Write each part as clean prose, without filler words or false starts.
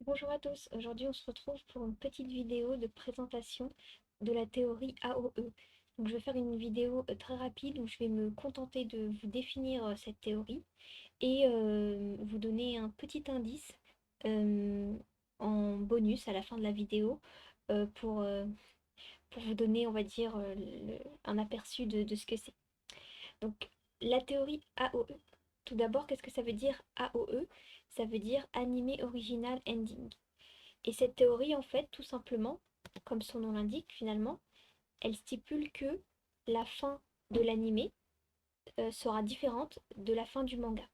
Bonjour à tous, aujourd'hui on se retrouve pour une petite vidéo de présentation de la théorie AOE. Donc je vais faire une vidéo très rapide où je vais me contenter de vous définir cette théorie et vous donner un petit indice euh, en bonus à la fin de la vidéo euh, pour, euh, pour vous donner, on va dire, un aperçu de ce que c'est. Donc la théorie AOE. Tout d'abord, qu'est-ce que ça veut dire AOE? Ça veut dire Animé Original Ending. Et cette théorie, en fait, tout simplement, comme son nom l'indique finalement, elle stipule que la fin de l'animé sera différente de la fin du manga.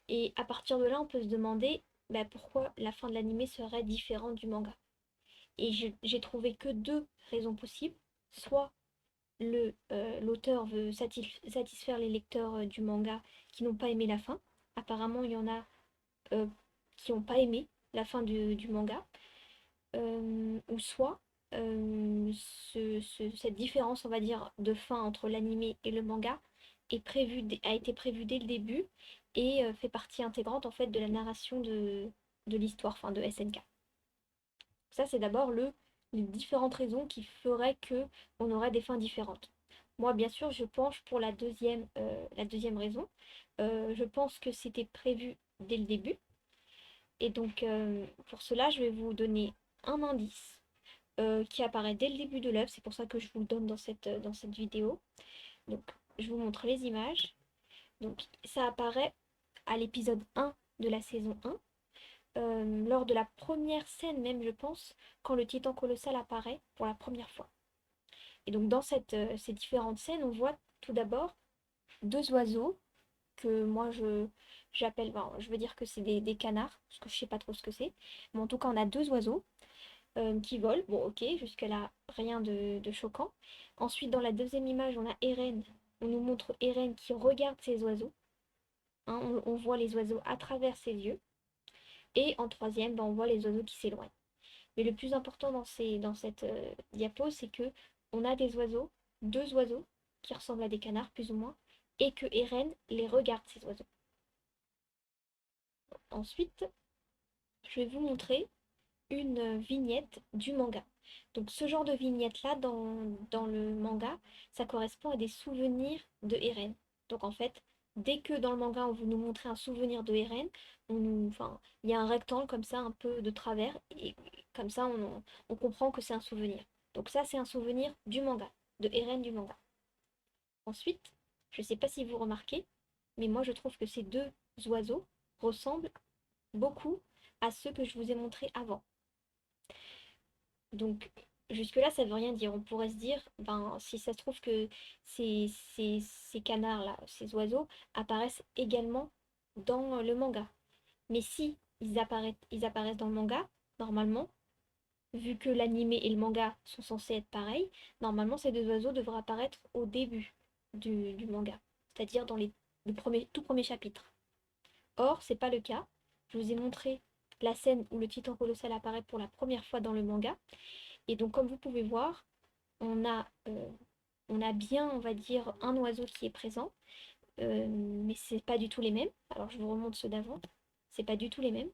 Et à partir de là, on peut se demander pourquoi la fin de l'animé serait différente du manga. Et j'ai trouvé que deux raisons possibles. Soit l'auteur veut satisfaire les lecteurs du manga qui n'ont pas aimé la fin. Apparemment, il y en a euh, qui n'ont pas aimé la fin du manga. Ou soit cette différence, on va dire, de fin entre l'anime et le manga a été prévue dès le début et fait partie intégrante en fait de la narration de l'histoire, enfin de SNK. Ça, c'est d'abord les différentes raisons qui feraient que on aurait des fins différentes. Moi, bien sûr, je penche pour la deuxième raison. Je pense que c'était prévu dès le début. Et donc, pour cela, je vais vous donner un indice qui apparaît dès le début de l'œuvre. C'est pour ça que je vous le donne dans cette vidéo. Donc, je vous montre les images. Donc, ça apparaît à l'épisode 1 de la saison 1. Lors de la première scène même, je pense, quand le titan colossal apparaît pour la première fois. Et donc, dans ces différentes scènes, on voit tout d'abord deux oiseaux que moi j'appelle, ben, je veux dire que c'est des canards, parce que je sais pas trop ce que c'est. Mais en tout cas, on a deux oiseaux qui volent. Bon, ok, jusque-là, rien de choquant. Ensuite, dans la deuxième image, on a Eren. On nous montre Eren qui regarde ses oiseaux. Hein, on voit les oiseaux à travers ses yeux. Et en troisième, ben, on voit les oiseaux qui s'éloignent. Mais le plus important dans cette diapo, c'est que on a des oiseaux, deux oiseaux, qui ressemblent à des canards, plus ou moins, et que Eren les regarde, ces oiseaux. Ensuite, je vais vous montrer une vignette du manga. Donc ce genre de vignette-là dans le manga, ça correspond à des souvenirs de Eren. Donc en fait, dès que dans le manga on veut nous montrer un souvenir de Eren, enfin, il y a un rectangle comme ça, un peu de travers, et comme ça on comprend que c'est un souvenir. Donc ça c'est un souvenir du manga, de Eren du manga. Ensuite, je ne sais pas si vous remarquez, mais moi je trouve que ces deux oiseaux ressemblent beaucoup à ceux que je vous ai montrés avant. Donc, jusque-là, ça veut rien dire. On pourrait se dire, ben, si ça se trouve que ces canards-là, ces oiseaux, apparaissent également dans le manga. Mais si ils apparaissent dans le manga, normalement, vu que l'anime et le manga sont censés être pareils, normalement, ces deux oiseaux devraient apparaître au début du manga, c'est-à-dire dans le tout premier chapitre. Or, c'est pas le cas. Je vous ai montré la scène où le titan colossal apparaît pour la première fois dans le manga. Et donc, comme vous pouvez voir, on a, euh, on a bien, on va dire, un oiseau qui est présent, mais c'est pas du tout les mêmes. Alors, je vous remonte ceux d'avant. C'est pas du tout les mêmes.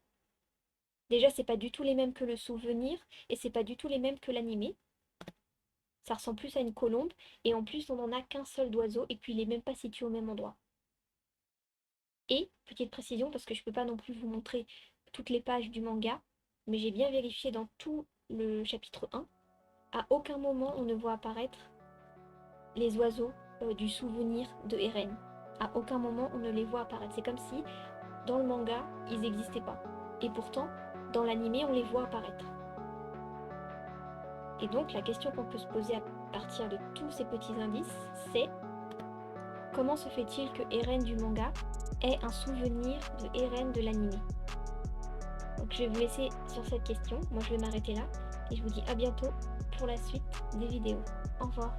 Déjà, c'est pas du tout les mêmes que le souvenir, et c'est pas du tout les mêmes que l'animé. Ça ressemble plus à une colombe, et en plus, on n'en a qu'un seul d'oiseau, et puis il est même pas situé au même endroit. Et, petite précision, parce que je peux pas non plus vous montrer toutes les pages du manga, mais j'ai bien vérifié dans tout le chapitre 1, à aucun moment on ne voit apparaître les oiseaux du souvenir de Eren. À aucun moment on ne les voit apparaître. C'est comme si dans le manga ils n'existaient pas. Et pourtant, dans l'animé, on les voit apparaître. Et donc la question qu'on peut se poser à partir de tous ces petits indices, c'est comment se fait-il que Eren du manga ait un souvenir de Eren de l'animé? Donc je vais vous laisser sur cette question. Moi je vais m'arrêter là. Et je vous dis à bientôt pour la suite des vidéos. Au revoir.